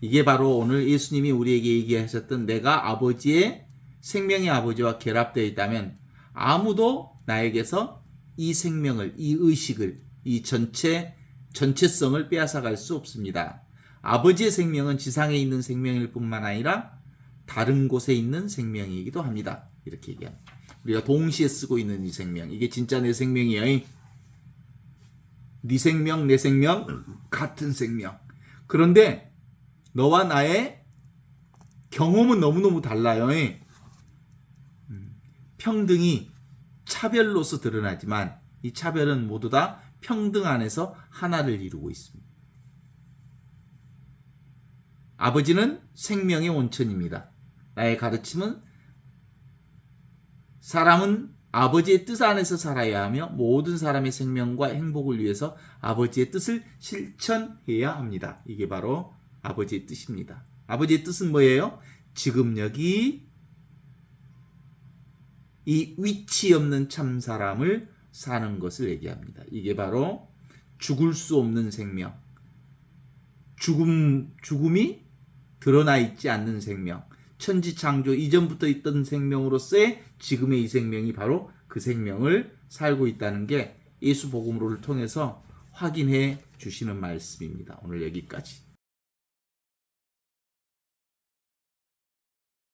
Speaker 2: 이게 바로 오늘 예수님이 우리에게 얘기하셨던, 내가 아버지의 생명의 아버지와 결합되어 있다면 아무도 나에게서 이 생명을, 이 의식을, 이 전체성을 빼앗아갈 수 없습니다. 아버지의 생명은 지상에 있는 생명일 뿐만 아니라 다른 곳에 있는 생명이기도 합니다. 이렇게 얘기합니다. 우리가 동시에 쓰고 있는 이 생명, 이게 진짜 내 생명이야. 네 생명, 내 생명, 같은 생명. 그런데 너와 나의 경험은 너무너무 달라요. 평등이 차별로서 드러나지만 이 차별은 모두 다 평등 안에서 하나를 이루고 있습니다. 아버지는 생명의 원천입니다. 나의 가르침은 사람은 아버지의 뜻 안에서 살아야 하며 모든 사람의 생명과 행복을 위해서 아버지의 뜻을 실천해야 합니다. 이게 바로 아버지의 뜻입니다. 아버지의 뜻은 뭐예요? 지금 여기 이 위치 없는 참 사람을 사는 것을 얘기합니다. 이게 바로 죽을 수 없는 생명, 죽음이 드러나 있지 않는 생명, 천지창조 이전부터 있던 생명으로서의 지금의 이 생명이 바로 그 생명을 살고 있다는 게 예수 복음으로를 통해서 확인해 주시는 말씀입니다. 오늘 여기까지.